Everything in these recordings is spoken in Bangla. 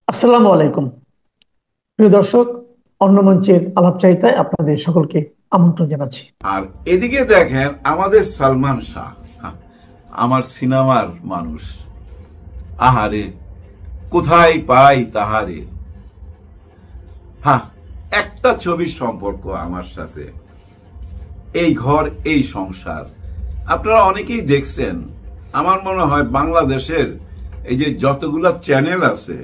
আসসালামু আলাইকুম। প্রিয় দর্শক, অন্য মঞ্চের আলাপচারিতায় আপনাদের সকলকে আমন্ত্রণ জানাচ্ছি। আর এদিকে দেখেন আমাদের সালমান শাহ, আমার সিনেমার মানুষ, আহারে কোথায় পাই তাহারে। হ্যাঁ, একটা ছবির সম্পর্ক আমার সাথে, এই ঘর এই সংসার। আপনারা অনেকেই দেখছেন। আমার মনে হয় বাংলাদেশের এই যে যতগুলা চ্যানেল আছে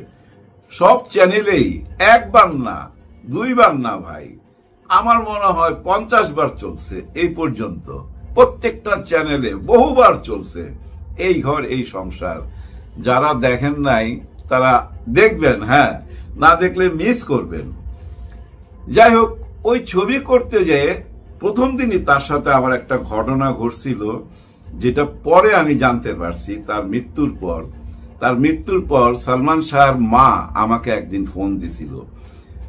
সব চ্যানেলেই একবার না দুইবার না ভাই, আমার মনে হয় 50 বার চলছে এই পর্যন্ত। প্রত্যেকটা চ্যানেলে বহুবার চলছে এই ঘর এই সংসার। যারা দেখেন নাই তারা দেখবেন, হ্যাঁ, না দেখলে মিস করবেন। যাই হোক, ওই ছবি করতে যেয়ে প্রথম দিনই তার সাথে আমার একটা ঘটনা ঘটছিল, যেটা পরে আমি জানতে পারছি তার মৃত্যুর পর সালমান শাহর মা আমাকে একদিন ফোন দিছিল।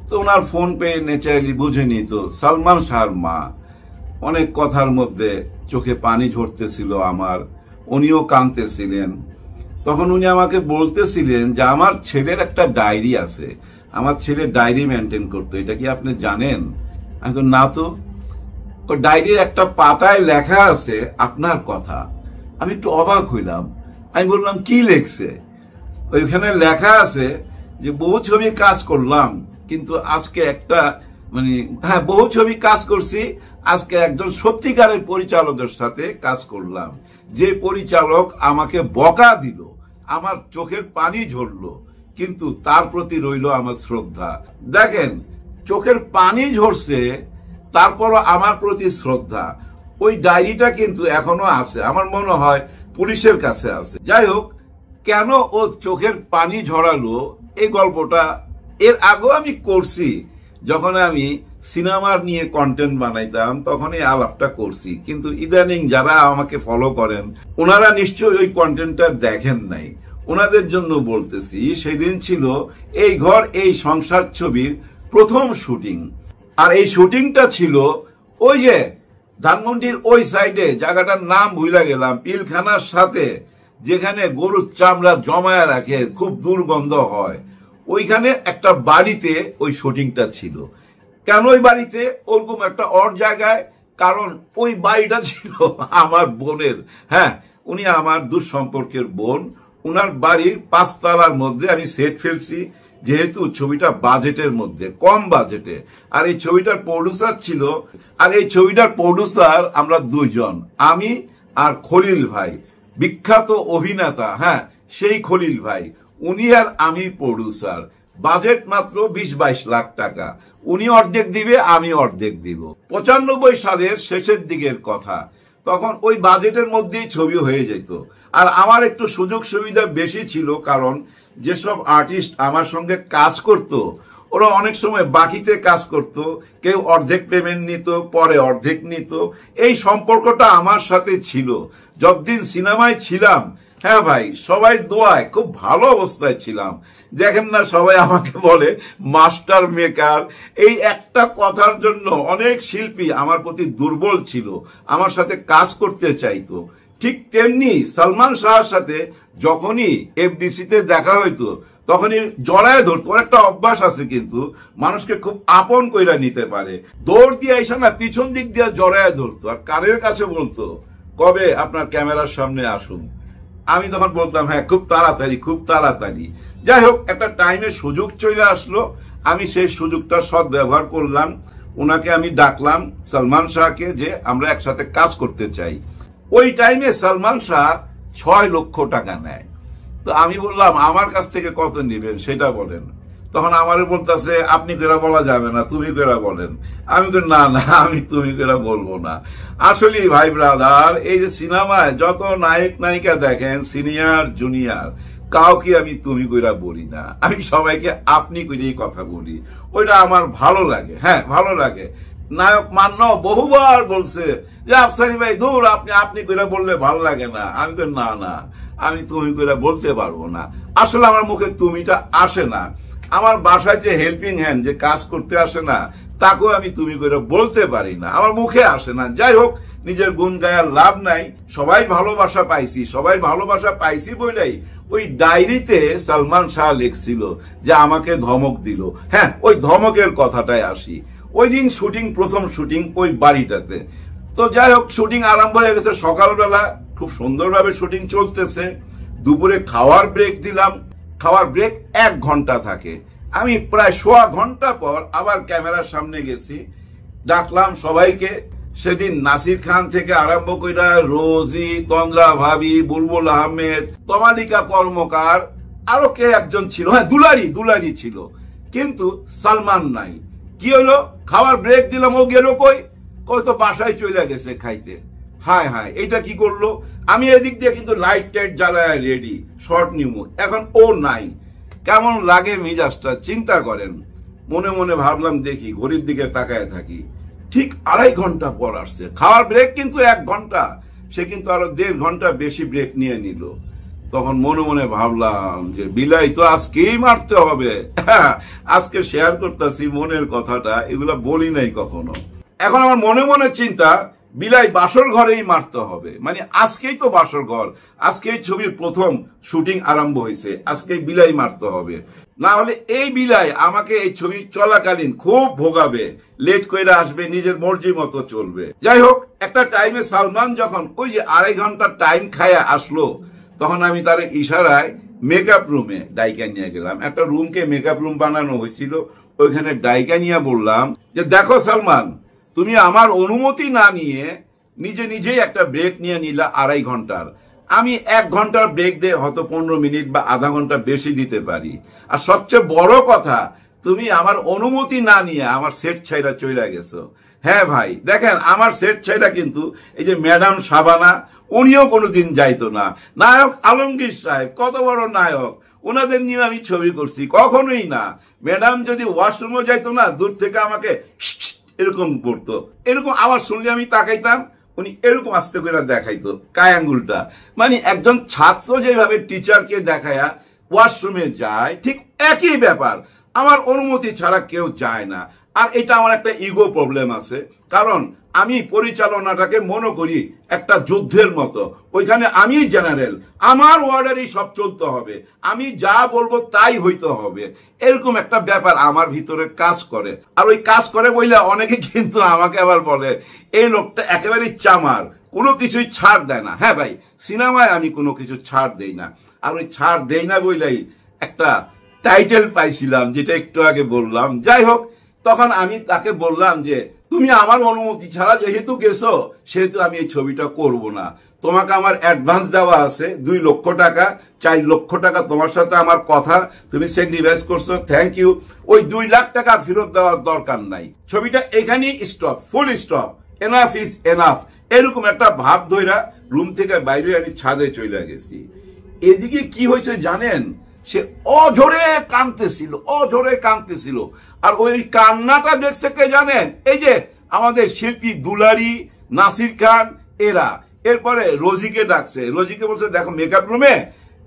তো ওনার ফোন পেয়ে ন্যাচারালি বুঝেনি, তো সালমান শাহর মা অনেক কথার মধ্যে চোখে পানি ঝরতেছিল আমার, উনিও কাঁদতেছিলেন। তখন উনি আমাকে বলতেছিলেন যে আমার ছেলের একটা ডায়েরি আছে, আমার ছেলে ডায়েরি মেনটেন করতো, এটা কি আপনি জানেন? আমি বললাম, না তো। ডায়েরির একটা পাতায় লেখা আছে আপনার কথা। আমি একটু অবাক হইলাম। আমি বললাম, কি লেখছে? ওইখানে লেখা আছে যে বহু ছবি কাজ করলাম, কিন্তু আজকে একটা বহু ছবি কাজ করছি, আজকে একজন সত্যিকারের পরিচালকের সাথে কাজ করলাম, যে পরিচালক আমাকে বকা দিল, আমার চোখের পানি ঝরলো, কিন্তু তার প্রতি রইল আমার শ্রদ্ধা। দেখেন, চোখের পানি ঝরছে, তারপরও আমার প্রতি শ্রদ্ধা। ওই ডায়েরিটা কিন্তু এখনো আছে, আমার মনে হয় পুলিশের কাছে আছে। যাই হোক, কেন ও চোখের পানি ঝরালো এই গল্পটা এর আগেও আমি করছি। যখন আমি সিনেমার নিয়ে কন্টেন্ট বানাইতাম তখন এই আলাপটা করছি, কিন্তু ইদানিং যারা আমাকে ফলো করেন ওনারা নিশ্চয়ই ওই কন্টেন্টটা দেখেন নাই। ওনাদের জন্য বলতেছি, সেদিন ছিল এই ঘর এই সংসার ছবির প্রথম শুটিং। আর এই শুটিংটা ছিল ওই যে ধানমন্ডির ওই সাইডে, জায়গাটার নাম ভুলে গেলাম, পিলখানার সাথে, যেখানে গরুর চামড়া জমায়া রাখে, খুব দুর্গন্ধ হয়, ওইখানে একটা বাড়িতে ওই শুটিংটা ছিল। কেন ওই বাড়িতে? ওরকম একটা অর জায়গায়, কারণ ওই বাড়িটা ছিল আমার বোনের। হ্যাঁ, উনি আমার দূর সম্পর্কের বোন। উনার বাড়ির 5 তলার মধ্যে আমি সেট ফেলছি, যেহেতু ছবিটা বাজেটের মধ্যে, কম বাজেটে। আর এই ছবিটার প্রডিউসার আমরা দুইজন, আমি আর খলিল ভাই, বিখ্যাত অভিনেতা। হ্যাঁ, সেই খলিল ভাই, উনি আর আমি প্রডিউসার। বাজেট মাত্র 20-22 লাখ টাকা। উনি অর্ধেক দিবে, আমি অর্ধেক দিব। 95 সালের শেষের দিকের কথা। তখন ওই বাজেটের মধ্যেই ছবি হয়ে যেত। আর আমার একটু সুযোগ সুবিধা বেশি ছিল, কারণ যেসব আর্টিস্ট আমার সঙ্গে কাজ করত ওরা অনেক সময় বাকিতে কাজ করত, কেউ অর্ধেক পেমেন্ট নিত, পরে অর্ধেক নিত। এই সম্পর্কটা আমার সাথে ছিল যতদিন সিনেমায় ছিলাম। হ্যাঁ ভাই, সবাই দোয়ায় খুব ভালো অবস্থায় ছিলাম। দেখেন না, সবাই আমাকে বলে মাস্টার মেকার। এই একটা কথার জন্য অনেক শিল্পী আমার প্রতি দুর্বল ছিল, আমার সাথে কাজ করতে চাইতো। ঠিক তেমনি সালমান শাহর সাথে যখনই এফডিসিতে দেখা হইতো তখনই জড়ায় ধরতো। ওর একটা অভ্যাস আছে, কিন্তু মানুষকে খুব আপন কইরা নিতে পারে। দৌড় দিয়ে এসে না পিছন দিক দিয়ে জড়ায় ধরতো, আর কানের কাছে বলতো, কবে আপনার ক্যামেরার সামনে আসুন। আমি তখন বলতাম, হ্যাঁ, খুব তাড়াতাড়ি, খুব তাড়াতাড়ি। যাই হোক, একটা টাইমে সুযোগ চলে আসলো, আমি সেই সুযোগটা সৎ ব্যবহার করলাম। ওনাকে আমি ডাকলাম, সালমান শাহকে, যে আমরা একসাথে কাজ করতে চাই। ওই টাইমে সালমান শাহ 6 লক্ষ টাকা নেয়। তো আমি বললাম, আমার কাছ থেকে কত নেবেন সেটা বলেন। তখন আমার বলতেছে, আপনি কেরা বলা যাবে না, তুমি কেরা বলেন। আমি না না, আমি তুমি কেরা বলবো না। আসলে ভাই ব্রাদার, এই যে সিনেমায় যত নায়ক নায়িকা দেখেন, সিনিয়র জুনিয়র, কাউকে আমি তুমি কইরা বলি না, আমি সবাইকে আপনি কইরেই কথা বলি। ওইটা আমার ভালো লাগে। হ্যাঁ, ভালো লাগে। নায়ক মান্য বহুবার বলছে যে আফসারি ভাই দূর, আপনি আপনি কইরা বললে ভালো লাগে না। আমি না না, আমি তুমি কইরা বলতে পারবো না। আসলে আমার মুখে তুমিটা আসে না। আমার বাসায় যে হেল্পিং হ্যান্ড, যে কাজ করতে আসে না, তাকেও আমি তুমি কইরা বলতে পারি না, আমার মুখে আসে না। যাই হোক, নিজের গুণ গায়ার লাভ নাই। সবাই ভালোবাসা পাইছি, সবাই ভালোবাসা পাইছি বলেই ওই ডায়েরিতে সালমান শাহ লিখছিল যে আমাকে ধমক দিল। হ্যাঁ, ওই ধমকের কথাটায় আসি। ওই দিন শুটিং, প্রথম শুটিং ওই বাড়িটাতে। তো যাই হোক, শুটিং আরম্ভ হয়ে গেছে সকালবেলা, খুব সুন্দরভাবে শুটিং চলতেছে। দুপুরে খাওয়ার ব্রেক দিলাম, খাওয়ার ব্রেক 1 ঘন্টা থাকে। আমি প্রায় সোয়া ঘন্টা পর আবার ক্যামেরার সামনে গেছি, ডাকলাম সবাইকে। সেদিন নাসির খান থেকে আরম্ভ করে রোজি, তন্দ্রা ভাবি, বুলবুল আহমেদ, তমালিকা কর্মকার, আরো কে একজন ছিল, হ্যাঁ দুলারি ছিল, কিন্তু সালমান নাই। কি হলো, খাওয়ার ব্রেক দিলাম, ও গেল কই? তো বাসায় চলে গেছে খাইতে। হায় হায়, এটা কি করলো? আমি এদিক দিয়ে কিন্তু লাইট টাইট জ্বালায় রেডি, শর্ট নিমু, এখন ও নাই। কেমন লাগে মিজাজটা চিন্তা করেন। মনে মনে ভাবলাম, দেখি ঘড়ির দিকে তাকায় থাকি, ঠিক 2.5 ঘন্টা পর আসছে। খাওয়ার ব্রেক কিন্তু 1 ঘন্টা, সে কিন্তু আরো 1.5 ঘন্টা বেশি ব্রেক নিয়ে নিল। তখন মনে মনে ভাবলাম যে বিলাই তো আজকেই মারতে হবে। আজকে শেয়ার করতেছি মনের কথাটা, এগুলা বলি নাই কখনো। এখন আমার মনে মনে চিন্তা, বিলাই বাসর ঘরেই মারতে হবে, মানে আজকেই তো বাসর ঘর, আজকেই ছবির প্রথম শুটিং আরম্ভ হয়েছে, আজকেই বিলাই মারতে হবে। না হলে এই বিলাই আমাকে এই ছবি চলাকালীন খুব ভোগাবে, লেট করে আসবে, নিজের মর্জি মতো চলবে। যাই হোক, একটা টাইমে সালমান যখন ওই যে 2.5 ঘন্টা টাইম খায়া আসলো, তখন আমি তার ইশারায় মেকআপ রুমে ডাইকা নিয়ে গেলাম। একটা রুমকে মেকআপ রুম বানানো হয়েছিল, ওইখানে ডাইকা নিয়ে বললাম যে দেখো সালমান, তুমি আমার অনুমতি না নিয়ে নিজেই একটা ব্রেক নিয়ে নিলা 2.5 ঘন্টার। আমি 1 ঘন্টার ব্রেক দিয়ে হয়তো 15 মিনিট বা আধা ঘন্টা বেশি দিতে পারি। আর সবচেয়ে বড় কথা, তুমি আমার অনুমতি না নিয়ে আমার সেট ছাইরা চলে গেছো। হ্যাঁ ভাই, দেখেন আমার সেট ছাইরা কিন্তু এই যে ম্যাডাম শাবানা, উনিও কোনোদিন যাইতো না। নায়ক আলমগীর সাহেব, কত বড় নায়ক, ওনাদের নিয়ে আমি ছবি করছি, কখনোই না। ম্যাডাম যদি ওয়াশরুমও যাইতো না, দূর থেকে আমাকে এরকম করতো, এরকম আওয়াজ শুনলে আমি তাকাইতাম, উনি এরকম আস্তে করে দেখাইতো কায় আঙ্গুলটা। মানে একজন ছাত্র যেভাবে টিচারকে দেখায়া ওয়াশরুমে যায়, ঠিক একই ব্যাপার, আমার অনুমতি ছাড়া কেউ যায় না। আর এটা আমার একটা ইগো প্রবলেম আছে, কারণ আমি পরিচালনাটাকে মনে করি একটা যুদ্ধের মতো। ওইখানে আমি জেনারেল, আমার অর্ডারই সব চলতে হবে, আমি যা বলবো তাই হইতে হবে, এরকম একটা ব্যাপার আমার ভিতরে কাজ করে। আর ওই কাজ করে বইলে অনেকে কিন্তু আমাকে আবার বলে এই লোকটা একেবারেই চামার, কোনো কিছুই ছাড় দেয় না। হ্যাঁ ভাই, সিনেমায় আমি কোনো কিছু ছাড় দেই না। আর ওই ছাড় দেই না বইলেই একটা টাইটেল পাইছিলাম, যেটা একটু আগে বললাম। যাই হোক, তখন আমি তাকে বললাম যে তুমি আমার অনুমতি ছাড়া যেহেতু গেছো, সেহেতু আমি এই ছবিটা করব না। তোমাকে আমার অ্যাডভান্স দেওয়া আছে 2 লক্ষ টাকা, 4 লক্ষ টাকা তোমার সাথে আমার কথা, তুমি স্যাক্রিফাইস করছো, থ্যাংক ইউ। ওই 2 লাখ টাকা ফেরত দেওয়ার দরকার নাই, ছবিটা এখানেই stop, full stop, enough is enough. এরকম একটা ভাব ধইরা রুম থেকে বাইরে আমি ছাদে চলে গেছি। এদিকে কি হয়েছে জানেন, সে অঝরে কাঁদতেছিল। আর ওই কান্নাটা দেখছে কে জানেন? এই যে আমাদের শিল্পী দুলারি, নাসির খান, এরা। এরপরে রোজিকে ডাকছে, রোজিকে বলছে দেখো মেকআপ রুমে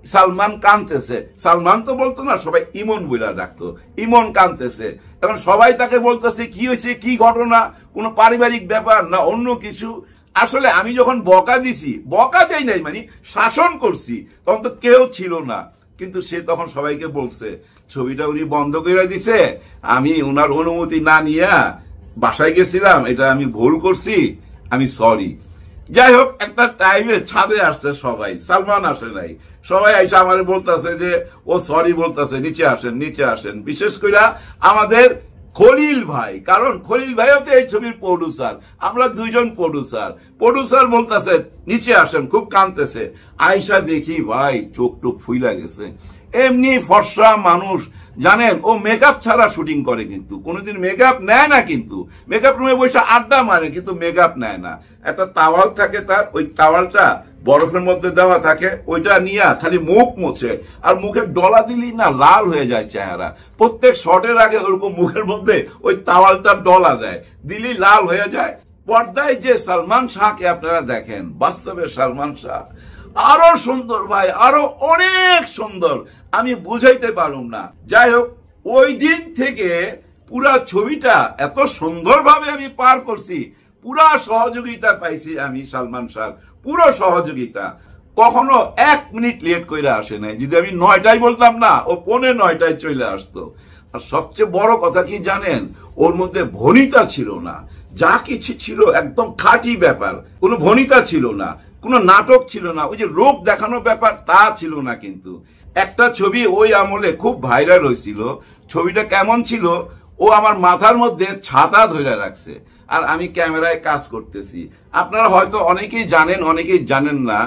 সালমান কাঁদতেছে। সালমান তো বলতো না, সবাই ইমন বইলা ডাকতো, ইমন কাঁদতেছে। এখন সবাই তাকে বলতেছে কি হয়েছে, কি ঘটনা, কোনো পারিবারিক ব্যাপার না অন্য কিছু। আসলে আমি যখন বকা দিছি, বকা দেই নাই মানে শাসন করছি, তখন তো কেউ ছিল না। কিন্তু সে তখন সবাইকে বলছে ছবিটা উনি বন্ধ করে দিছে, আমি ওনার অনুমতি না নিয়ে বাসায় গেছিলাম, এটা আমি ভুল করছি, আমি সরি। যাই হোক, একটা টাইমে ছাদে আসছে সবাই, সালমান আসে নাই। সবাই এসে আমার বলতেছে যে ও সরি বলতেছে, নিচে আসেন। বিশেষ করে আমাদের খলিল ভাই, কারণ খলিল ভাইও তো এই ছবির প্রডিউসার, আমরা 2 জন প্রডিউসার বলতেছে নিচে আসেন, খুব কাঁদতেছে। আয়সা দেখি ভাই চোখ টোক ফুইলা গেছে। এমনি ফর্সা মানুষ, জানেন ও মেকআপ ছাড়া শুটিং করে, কিন্তু কোনোদিন মেকআপ নেয় না, কিন্তু মেকআপ রুমে বসে আড্ডা মারে, কিন্তু মেকআপ নেয় না। একটা তাওয়াল থাকে তার, ওই তাওয়ালটা বরফের মধ্যে দেওয়া থাকে, ওইটা নিয়ে খালি মুখ মুছে, আর মুখে ডলা দিলেই না লাল হয়ে যায় চেহারা। প্রত্যেক শটের আগে ওরকম মুখের মধ্যে ওই তাওয়ালটা ডলা দেয়, দিলেই লাল হয়ে যায়। পর্দায় যে সালমান শাহকে আপনারা দেখেন, বাস্তবে সালমান শাহ আরো সুন্দর ভাই, আরো অনেক সুন্দর, আমি বুঝাইতে পারুম না। যাই হোক, ওই দিন থেকে পুরা ছবিটা এত সুন্দরভাবে আমি পার করছি, পুরা সহযোগিতা পাইছি আমি সালমান শাহ, পুরো সহযোগিতা। কখনো 1 মিনিট লেট করে আসে নাই। যদি আমি 9টায় বলতাম না, ও 8:45 চলে আসতো। আর সবচেয়ে বড় কথা কি জানেন, ওর মধ্যে ভনিতা ছিল না। যা কিছু ছিল একদম খাঁটি ব্যাপার, কোনো ভনিতা ছিল না, কোনো নাটক ছিল না, ওই যে লোক দেখানোর ব্যাপার তা ছিল না। কিন্তু একটা ছবি ওই আমলে খুব ভাইরাল হয়েছিল। ছবিটা কেমন ছিল, ও আমার মাথার মধ্যে ছাতা ধরে রাখছে আর আমি ক্যামেরায় কাজ করতেছি। আপনারা হয়তো অনেকেই জানেন, অনেকেই জানেন না,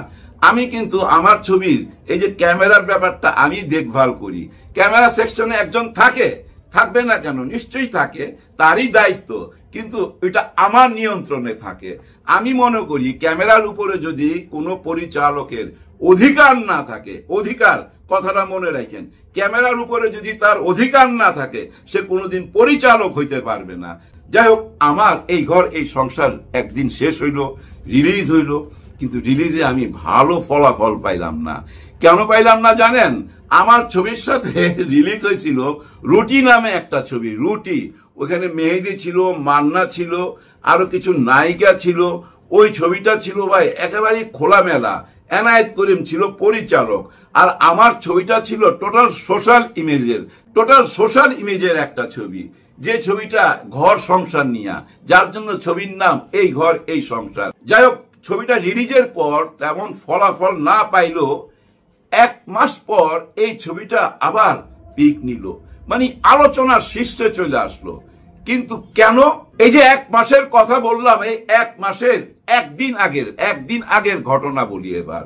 আমি কিন্তু আমার ছবির এই যে ক্যামেরার ব্যাপারটা আমি দেখভাল করি। ক্যামেরা সেকশনে একজন থাকে, থাকবে না কেন, নিশ্চয়ই থাকে, তারই দায়িত্ব, কিন্তু এটা আমার নিয়ন্ত্রণে থাকে। আমি মনে করি ক্যামেরার উপরে যদি কোনো পরিচালকের অধিকার না থাকে, অধিকার কথাটা মনে রাখেন, ক্যামেরার উপরে যদি তার অধিকার না থাকে, সে কোনোদিন পরিচালক হইতে পারবে না। যাই হোক, আমার এই ঘর এই সংসার একদিন শেষ হইল, রিলিজ হইল, কিন্তু রিলিজে আমি ভালো ফলাফল পাইলাম না। কেন পাইলাম না জানেন? আমার ছবির সাথে রিলিজ হয়েছিল রুটি নামে একটা ছবি, রুটি। ওখানে মেহেদি ছিল, মান্না ছিল, আরো কিছু নায়িকা ছিল। ওই ছবিটা ছিল ভাই একেবারে খোলামেলা। এনায়েত করিম ছিল পরিচালক, আর আমার ছবিটা ছিল টোটাল সোশ্যাল ইমেজের একটা ছবি, যে ছবিটা ঘর সংসার নিয়ে, যার জন্য ছবির নাম এই ঘর এই সংসার। যাই হোক, ছবিটা রিলিজের পর তেমন ফলাফল না পাইলো। 1 মাস পর এই ছবিটা আবার পিক নিল, মানে আলোচনার শীর্ষে চলে আসলো। কিন্তু কেন? এই যে 1 মাসের কথা বললাম, এই 1 মাসের একদিন আগের ঘটনা বলি এবার।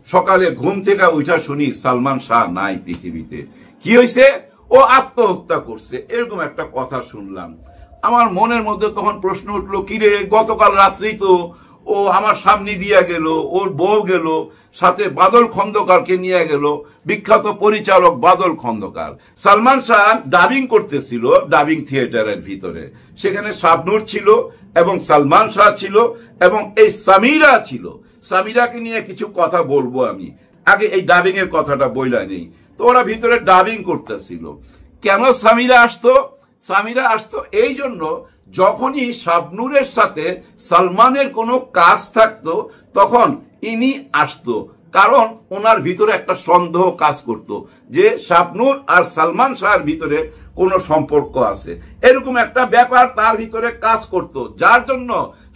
সকালে ঘুম থেকে উঠা শুনি সালমান শাহ নাই পৃথিবীতে। কি হয়েছে? ও আত্মহত্যা করছে, এরকম একটা কথা শুনলাম। আমার মনের মধ্যে তখন প্রশ্ন উঠলো, কিরে, গতকাল রাত্রেই তো ও আমার সামনে দিয়ে গেল, ওর বউ গেল, সাথে বাদল খন্দকারকে নিয়ে গেল, বিখ্যাত পরিচালক বাদল খন্দকার। সালমান শাহ ডাবিং করতেছিল ডাবিং থিয়েটারের ভিতরে, সেখানে শাবনূর ছিল এবং সালমান শাহ ছিল এবং এই সামিরা ছিল। সামিরাকে নিয়ে কিছু কথা বলবো আমি, আগে এই ডাবিং এর কথাটা বইলা নেই। তো ওরা ভিতরে ডাবিং করতেছিল। কেন সামিরা আসতো? সামিরা আসতো এই জন্য, যখনই শাবনূরের সাথে সালমানের কোনো কাজ থাকতো তখন ইনি আসতো, কারণ ওনার ভিতরে একটা সন্দেহ কাজ করত যে শাবনূর আর সালমান শাহর ভিতরে কোনো সম্পর্ক আছে, এরকম একটা ব্যাপার তার ভিতরে কাজ করত। যার জন্য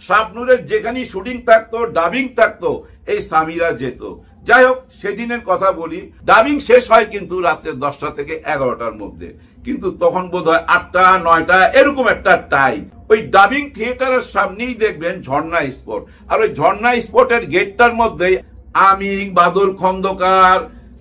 শাবনূরের যেখানে শুটিং থাকতো, ডাবিং থাকতো, এই সামিরা যেত। যাই হোক, সেদিনের কথা বলি। ডাবিং শেষ হয় কিন্তু রাত্রে 10টা থেকে 11টার মধ্যে, কিন্তু তখন বোধ হয় 8টা 9টা এরকম একটা টাইম। ওই ডাবিং থিয়েটারের সামনেই দেখবেন ঝর্ণা স্পট, আর ওই ঝর্ণা স্পটের গেটটার মধ্যে আমি, বাদল খন্দকার,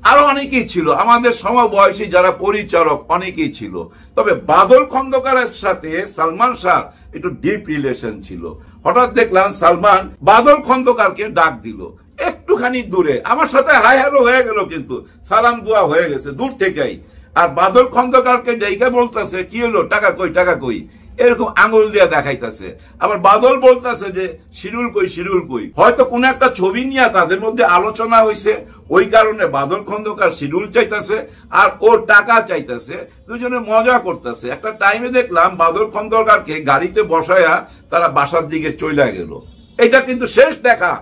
আরো অনেকেই ছিল, আমাদের সমবয়সী যারা পরিচালক অনেকেই ছিল। তবে বাদল খন্দকারের সাথে সালমান শাহ একটু ডিপ রিলেশন ছিল। হঠাৎ দেখলাম সালমান বাদল খন্দকারকে ডাক দিল একটুখানি দূরে, আমার সাথে হাই হ্যালো হয়ে গেল, কিন্তু সালাম দোয়া হয়ে গেছে দূর থেকেই। আর বাদল খন্দকারকে ডেকে বলতেছে, কি হলো, টাকা কই, টাকা কই, এরকম আঙুল দিয়ে দেখাইতেছে। আবার বাদল বলতেছে যে শিডিউল কই, শিডিউল কই। হয়তো কোন একটা ছবি নিয়ে তাদের মধ্যে আলোচনা হয়েছে, ওই কারণে বাদল খন্দকার শিডিউল চাইতেছে আর ওর টাকা চাইতেছে, দুজনে মজা করতেছে। একটা টাইমে দেখলাম বাদল খন্দকারকে গাড়িতে বসায়া তারা বাসার দিকে চলে গেল। এটা কিন্তু শেষ দেখা,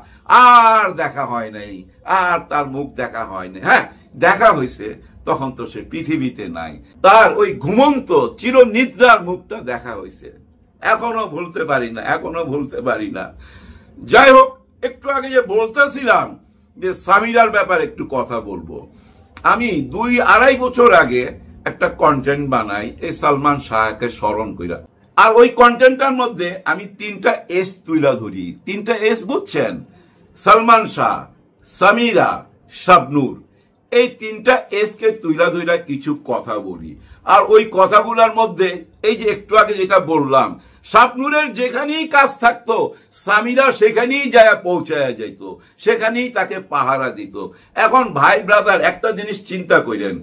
আর দেখা হয় নাই, আর তার মুখ দেখা হয় নাই। হ্যাঁ, দেখা হয়েছে, তখন তো সে পৃথিবীতে নাই, তার ওই ঘুমন্ত চিরনিদ্রার মুখটা দেখা হয়েছে। এখনো ভুলতে পারি না, এখনো ভুলতে পারি না। যাই হোক, একটু আগে যে বলতেছিলাম যে সামিরার ব্যাপারে একটু কথা বলবো। আমি 2-2.5 বছর আগে একটা কন্টেন্ট বানাই এই সালমান শাহকে স্মরণ কইরা, আর ওই কন্টেন্টটার মধ্যে আমি 3টা এস তুইলা ধরি। 3টা এস বুঝছেন? সালমান শাহ, সামিরা, শাবনূর, এই 3টা এস কে তুইলা ধইরা কিছু কথা বলি। আর ওই কথাগুলোর মধ্যে এই যে একটু আগে যেটা বললাম, শাবনূরের যেখানেই কাজ থাকতো সামিরা সেখানেই যায় পৌঁছায় যাইত, সেখানেই তাকে পাহারা দিত। এখন ভাই ব্রাদার, একটা জিনিস চিন্তা করেন,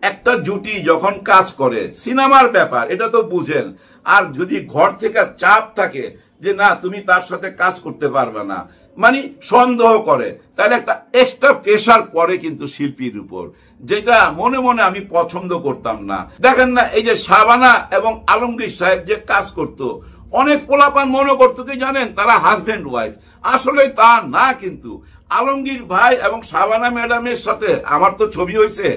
একটা জুটি যখন কাজ করে, সিনেমার ব্যাপার এটা তো বুঝেন, আর যদি ঘর থেকে চাপ থাকে যে না তুমি তার সাথে কাজ করতে পারবে না, মানে সন্দেহ করে, তাহলে একটা এক্সট্রা প্রেশার পড়ে কিন্তু শিল্পীর উপর, যেটা মনে মনে আমি পছন্দ করতাম না। দেখেন না, এই যে শাবানা এবং আলমগীর সাহেব যে কাজ করতো, অনেক পোলাপান মনে করতো কি জানেন তারা হাজবেন্ড ওয়াইফ, আসলে তা না। কিন্তু আলমগীর ভাই এবং শাবানা ম্যাডামের সাথে আমার তো ছবি হয়েছে,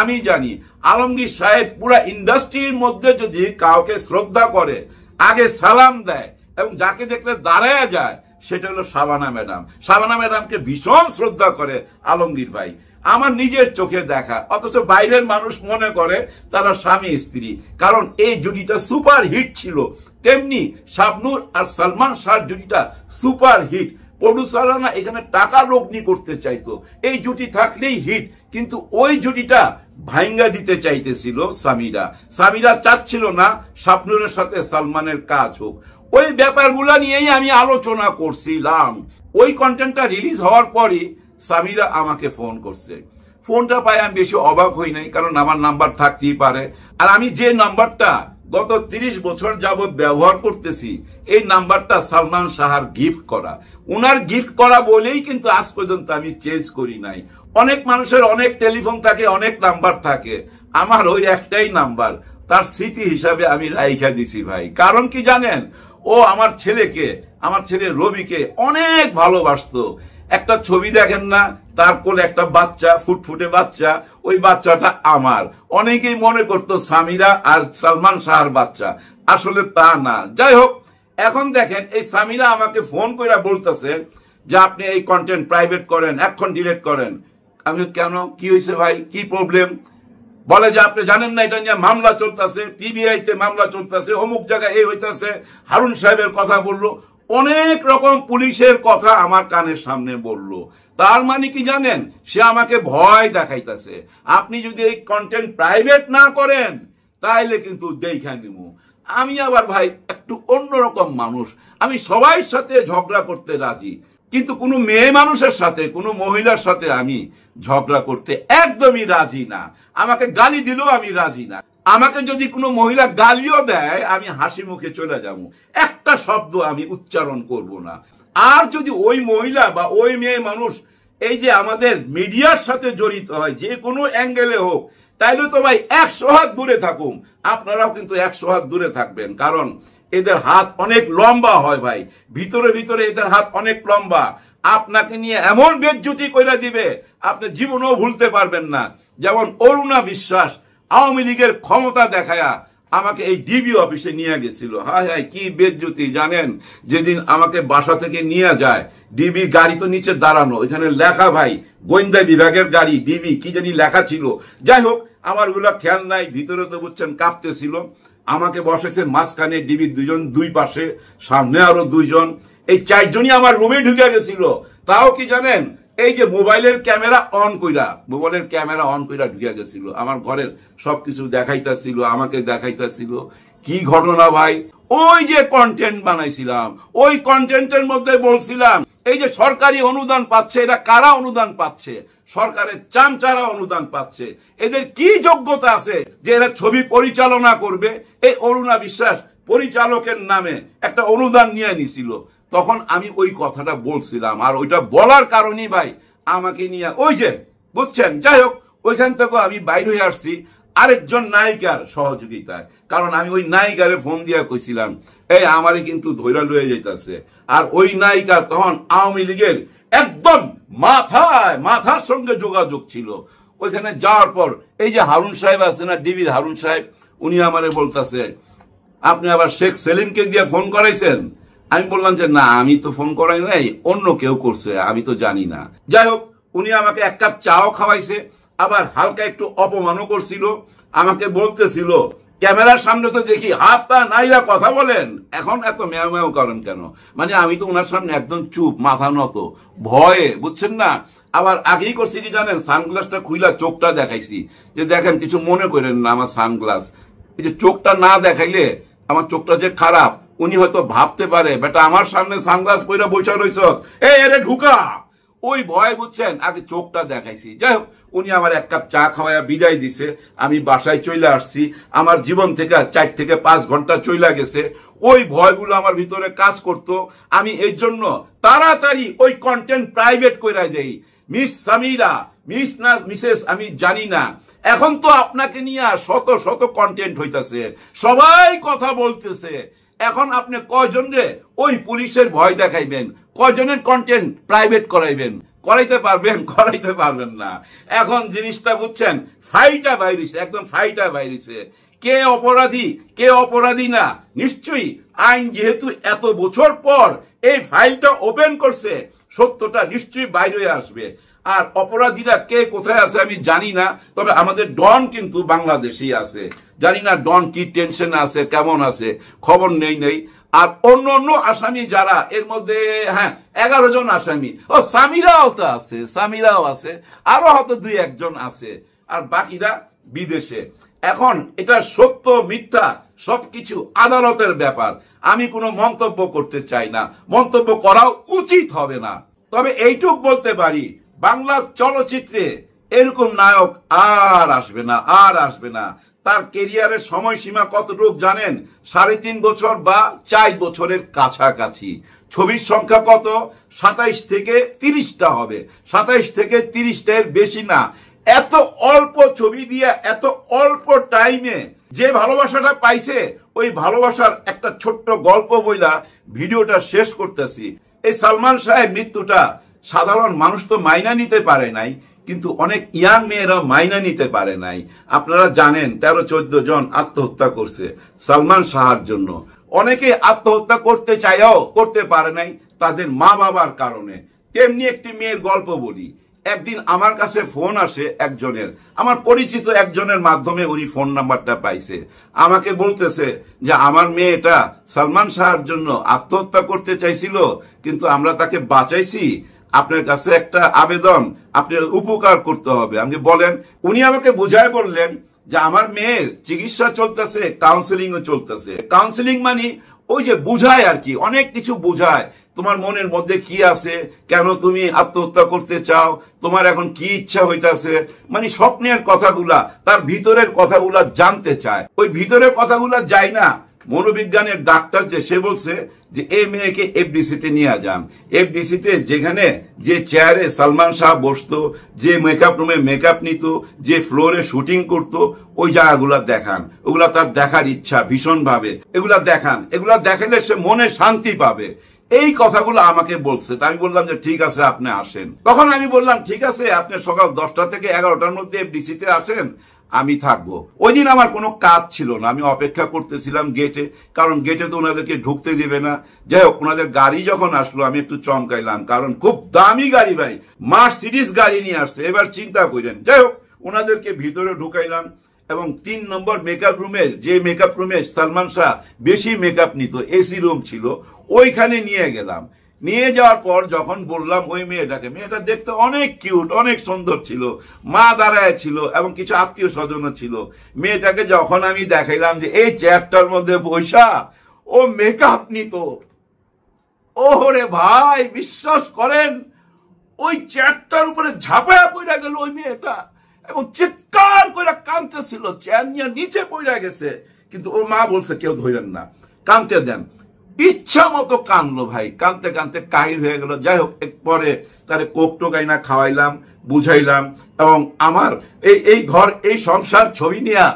আমি জানি আলমগীর সাহেব পুরা ইন্ডাস্ট্রির মধ্যে যদি কাউকে শ্রদ্ধা করে, আগে সালাম দেয় এবং যাকে দেখলে দাঁড়ায় যায়, সেটা হলো শাবানা ম্যাডাম। শাবানা ম্যাডামকে ভীষণ শ্রদ্ধা করে আলমগীর ভাই, আমার নিজের চোখে দেখা। অথচ বাইরের মানুষ মনে করে তারা স্বামী স্ত্রী, কারণ এই জুটিটা সুপার হিট ছিল। তেমনি শাবনূর আর সালমান শাহর জুটিটা সুপার হিট। প্রডিউসাররা না এখানে টাকা লগ্নি করতে চাইতো, এই জুটি থাকলেই হিট। কিন্তু ওই জুটিটা ভাঙ্গা দিতে চাইতেছিল সামিরা। সামিরা চাচ্ছিল না শাবনূরের সাথে সালমানের কাজ হোক। ওই ব্যাপারগুলা নিয়েই আমি আলোচনা করছিলাম। ওই কন্টেন্টটা রিলিজ হওয়ার পরই সামিরা আমাকে ফোন করছে। ফোনটা পাই আমি বেশি অবাক হই নাই, কারণ আমার নাম্বার থাকতেই পারে। আর আমি যে নাম্বারটা গত 30 বছর যাবৎ ব্যবহার করতেছি, এই নাম্বারটা সালমান শাহর গিফট করা। উনার গিফট করা বলেই কিন্তু আজ পর্যন্ত আমি চেঞ্জ করি নাই। অনেক মানুষের অনেক টেলিফোন থাকে, অনেক নাম্বার থাকে, আমার ওই একটাই নাম্বার। তার স্মৃতি হিসাবে আমি রাইখা দিছি ভাই। কারণ কি জানেন, ও আমার ছেলেকে, আমার ছেলে রবিকে অনেক ভালোবাসতো। একটা ছবি দেখেন না, তার কোলে একটা বাচ্চা, ফুটফুটে বাচ্চা, ওই বাচ্চাটা আমার। অনেকেই মনে করতো সামিরা আর সালমান শাহর বাচ্চা, আসলে তা না। যাই হোক, এখন দেখেন এই সামিরা আমাকে ফোন করে বলতেছে যে আপনি এই কন্টেন্ট প্রাইভেট করেন, এখন ডিলিট করেন। আমি কেন, কি হয়েছে ভাই, কি প্রবলেম? বলে যে আপনি জানেন না এটা নিয়ে মামলা চলতেছে, পিবিআই তে মামলা চলতেছে, অমুক জায়গায় এই হইতেছে, হারুন সাহেবের কথা বললো, অনেক রকম পুলিশের কথা আমার কানের সামনে বললো। তার মানে কি জানেন, সে আমাকে ভয় দেখাইতেছে, আপনি যদি এই কন্টেন্ট প্রাইভেট না করেন তাইলে কিন্তু দেখা নিব। আমি আবার ভাই একটু অন্যরকম মানুষ, আমি সবার সাথে ঝগড়া করতে রাজি, কিন্তু কোনো মেয়ে মানুষের সাথে, কোনো মহিলার সাথে আমি ঝগড়া করতে একদমই রাজি না। আমাকে গালি দিলেও আমি রাজি না। আমাকে যদি কোনো মহিলা গালিও দেয়, আমি হাসি মুখে চলে যাব, একটা শব্দ আমি উচ্চারণ করব না। আর যদি ওই মহিলা বা ওই মেয়ে মানুষ এই যে আমাদের মিডিয়ার সাথে জড়িত হয়, যে কোনো অ্যাঙ্গেলে হোক, তাইলে তো ভাই 100 হাত দূরে থাকুন। আপনারাও কিন্তু 100 হাত দূরে থাকবেন, কারণ এদের হাত অনেক লম্বা হয় ভাই, ভিতরে ভিতরে এদের হাত অনেক লম্বা। আপনাকে নিয়ে এমন বেজ্জতি কইরা দিবে, আপনি জীবনেও ভুলতে পারবেন না। যেমন অরুণা বিশ্বাস আওয়ামী লীগের ক্ষমতা দেখায়া আমাকে এই ডিবি অফিসে নিয়ে গেছিল। হায় হায়, কি বেজ্জতি জানেন। যেদিন আমাকে বাসা থেকে নিয়ে যায়, ডিবি গাড়ি তো নিচে দাঁড়ানো, এখানে লেখা ভাই গোয়েন্দা বিভাগের গাড়ি, ডিবি কি জানি লেখা ছিল। যাই হোক, আমার গুলা খেয়াল নাই, ভিতরে তো বুঝছেন কাঁপতেছিল। আমাকে বসেছে মাঝখানে, ডিবির দুজন দুই পাশে, সামনে আরো দুইজন, এই 4 জনই আমার রুমে ঢুকে গেছিল। তাও কি জানেন, এই যে মোবাইলের ক্যামেরা অন কইরা ঢুকে গেছিল, আমার ঘরের সবকিছু দেখাইতেছিল, আমাকে দেখাইতেছিল। কি ঘটনা ভাই, ওই যে কন্টেন্ট বানাইছিলাম, ওই কন্টেন্টের মধ্যে বলছিলাম এই যে সরকারি অনুদান পাচ্ছে, এরা কারা অনুদান পাচ্ছে? সরকারের চামচারা অনুদান পাচ্ছে। এদের কি যোগ্যতা আছে যে এরা ছবি পরিচালনা করবে? এই অরুণা বিশ্বাস পরিচালকের নামে একটা অনুদান নিয়ে নিছিল। তখন আমি ওই কথাটা বলছিলাম, আর ওইটা বলার কারণেই ভাই আমাকে নিয়ে ওই যে বুঝছেন। যাই হোক, ওইখান থেকে আমি বাইরে হয়ে আসছি আরেকজন নায়িকার সহযোগিতায়, কারণ আমি ওই নায়িকারে ফোন দিয়া কইছিলাম এই আমারে কিন্তু ধৈর্য লয়ে যাইতেছে। আর ওই নায়িকা তখন আওয়ামী লীগের একদম মাথার সঙ্গে যোগাযোগ ছিল। ওইখানে যাওয়ার পর এই যে হারুন সাহেব আছে না, ডিবির হারুন সাহেব, উনি আমারে বলতেছে আপনি আবার শেখ সেলিমকে দিয়ে ফোন করাইছেন? আমি বললাম যে না, আমি তো ফোন করাই নাই, অন্য কেউ করছে, আমি তো জানি না। যাই হোক, উনি আমাকে 1 কাপ চাও খাওয়াইছে, আবার হালকা একটু অপমানও করছিল। আমাকে বলতেছিল ক্যামেরার সামনে তো দেখি হাত পা নাইরা কথা বলেন, এখন এত ম্যাও ম্যাও করেন কেন? মানে আমি তো ওনার সামনে একদম চুপ, মাথা নত, ভয়ে, বুঝছেন না। আবার আগেই করছি কি জানেন, সানগ্লাসটা খুইলা চোখটা দেখাইছি, যে দেখেন কিছু মনে করেন না আমার সানগ্লাস। এই যে চোখটা না দেখাইলে আমার চোখটা যে খারাপ, উনি হয়তো ভাবতে পারে বেটা আমার সামনে সানগ্লাস পইরা বসে রইছ, এই এরে ঢুকা, ওই ভয়, বুঝছেন, আগে চোখটা দেখাইছি। যাই হোক, উনি আমার 1 কাপ চা খাওয়াইয়া বিদায় দিছে, আমি বাসায় চলে আসছি। আমার জীবন থেকে 4 থেকে 5 ঘন্টা চলে গেছে। ওই ভয়গুলো আমার ভিতরে কাজ করত। আমি এই জন্য তাড়াতাড়ি ওই কন্টেন্ট প্রাইভেট কইরা দেই। মিস সামিরা, মিস না মিসেস আমি জানি না, এখন তো আপনাকে নিয়ে শত শত কন্টেন্ট হইতাছে, সবাই কথা বলতেছে। এখন আপনি কয়জন রে ওই পুলিশের ভয় দেখাইবেন, কয়জনের কন্টেন্ট প্রাইভেট করাইবেন? করাইতে পারবেন? করাইতে পারবেন না। এখন জিনিসটা বুঝছেন, ফাইটা বাইরেছে, একদম ফাইটা বাইরেছে। কে অপরাধী কে অপরাধী না, নিশ্চয়ই আইন যেহেতু এত বছর পর এই ফাইলটা ওপেন করছে, সত্যটা নিশ্চয়ই বাইরে আসবে। আর অপরাধীরা কে কোথায় আছে আমি জানি না, তবে আমাদের ডন কিন্তু বাংলাদেশেই আছে। জানি না ডন কি টেনশন আছে, কেমন আছে, খবর নেই। আর অন্য অন্য আসামি যারা, এর মধ্যে 11 জন আসামি, ও সামিরাও তো আছে, সামিরাও আছে, আরো হয়তো 2-1 জন আছে, আর বাকিরা বিদেশে। এখন এটা সত্য মিথ্যা সবকিছু আদালতের ব্যাপার, আমি কোনো মন্তব্য করতে চাই না, মন্তব্য করাও উচিত হবে না। তবে এইটুক বলতে পারি, বাংলা চলচ্চিত্রে এরকম নায়ক আর আসবে না, আর আসবে না। তার কেরিয়ারের সময়সীমা কতটুকু জানেন? 3.5 বছর বা 4 বছরের কাছাকাছি। ছবির সংখ্যা কত? 27 থেকে 30টা হবে, 27 থেকে 30টা, এর বেশি না। এত অল্প ছবি দিয়ে এত অল্প টাইমে যে ভালোবাসাটা পাইছে, ওই ভালোবাসার একটা ছোট্ট গল্প বইলা ভিডিওটা শেষ করতেছি। এই সালমান শাহের মৃত্যুটা সাধারণ মানুষ তো মাইনা নিতে পারে নাই, কিন্তু অনেক ইয়াং মেয়েরা মাইনা নিতে পারে নাই। আপনারা জানেন 13-14 জন আত্মহত্যা করছে সালমান শাহর জন্য। অনেকে আত্মহত্যা করতে চাইও করতে পারে নাই তাদের মা বাবার কারণে। তেমনি একটি মেয়ের গল্প বলি। একদিন আমার কাছে ফোন আসে একজনের, আমার পরিচিত একজনের মাধ্যমে উনি ফোন নাম্বারটা পাইছে। আমাকে বলতেছে যে আমার মেয়েটা সালমান শাহর জন্য আত্মহত্যা করতে চাইছিল, কিন্তু আমরা তাকে বাঁচাইছি। আপনার কাছে একটা আবেদন, আপনি উপকার করতে হবে। আমি বলেন। উনি আমাকে বুঝায় বললেন যে আমার মেয়ের চিকিৎসা চলতেছে, কাউন্সেলিংও চলতেছে। কাউন্সেলিং মানে ওই যে বুঝায় আর কি, অনেক কিছু বুঝায়। তোমার মনের মধ্যে কি আছে, কেন তুমি আত্মহত্যা করতে চাও, তোমার এখন কি ইচ্ছা হইতাছে, মানে স্বপ্নের কথাগুলা, তার ভিতরের কথাগুলা জানতে চায়। ওই ভিতরের কথাগুলা যায় না। মনোবিজ্ঞানের ডাক্তার যে সে বলছে যে এই মেয়েকে এফডিসিতে নিয়ে যান। এফডিসিতে যেখানে যে চেয়ারে সালমান শাহ বসতো, যে মেকআপ রুমে মেকআপ নিত, যে ফ্লোরে শুটিং করতো, ওই জায়গাগুলা দেখান। ওগুলা তার দেখার ইচ্ছা ভীষণ ভাবে, এগুলা দেখান। এগুলা দেখালে সে মনে শান্তি পাবে। এই কথাগুলো আমাকে বলছে। তাই আমি বললাম যে ঠিক আছে আপনি আসেন। তখন আমি বললাম ঠিক আছে, আপনি সকাল 10টা থেকে 11টার মধ্যে এফডিসিতে আসেন, আমি থাকবো। ওই দিন আমার কোনো কাজ ছিল না, আমি অপেক্ষা করতেছিলাম গেটে, কারণ গেটে তো ওনাদেরকে ঢুকতে দিবে না। যাই হোক, ওনাদের গাড়ি যখন আসলো আমি একটু চমকাইলাম, কারণ খুব দামি গাড়ি ভাই, মার্সিডিজ গাড়ি নিয়ে আসছে। এবার চিন্তা করেন। যাই হোক, ওনাদেরকে ভিতরে ঢুকাইলাম এবং 3 নম্বর মেকআপ রুমের, যে মেকআপ রুমে সালমান শাহ বেশি মেকআপ নিত, এসি রুম ছিল, ওইখানে নিয়ে গেলাম। নিয়ে যাওয়ার পর যখন বললাম ওই মেয়েটাকে, মেয়েটা দেখতে অনেক কিউট, অনেক সুন্দর ছিল, মা দাঁড়ায় ছিল এবং কিছু আত্মীয় স্বজনও ছিল। মেয়েটাকে যখন আমি দেখাইলাম যে এই চেয়ারটার মধ্যে বৈশা ও মেকআপ নিত, ওরে ভাই বিশ্বাস করেন, ওই চেয়ারটার উপরে ঝাঁপায়া পড়ে গেল ওই মেয়েটা এবং চিৎকার করে কাঁদতেছিল। চেয়ার নিয়ে নিচে পড়ে গেছে, কিন্তু ওর মা বলছে কেউ ধরেন না, কাঁদতে দেন। ইচ্ছা মতো কানলো ভাই, কানতে কানতে কাহিল হয়ে গেল। যাই হোক, পরে তারে কোক টোকাইনা খাওয়াইলাম, বুঝাইলাম এবং আমার এই ঘর এই সংসার ছবি নিয়ে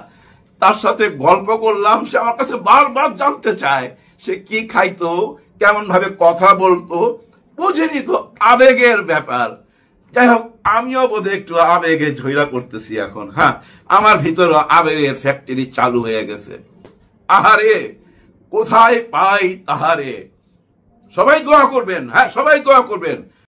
তার সাথে গল্প করলাম। সে আমার কাছে বারবার জানতে চায় সে কি খাইতো, কেমন ভাবে কথা বলতো, বুঝিনি তো, আবেগের ব্যাপার। যাই হোক, আমিও বোধহয় একটু আবেগে ঝইরা করতেছি এখন। আমার ভিতরে আবেগের ফ্যাক্টরি চালু হয়ে গেছে। আহারে কোথায় পাই তাহারে। সবাই দোয়া করবেন, সবাই দোয়া করবেন।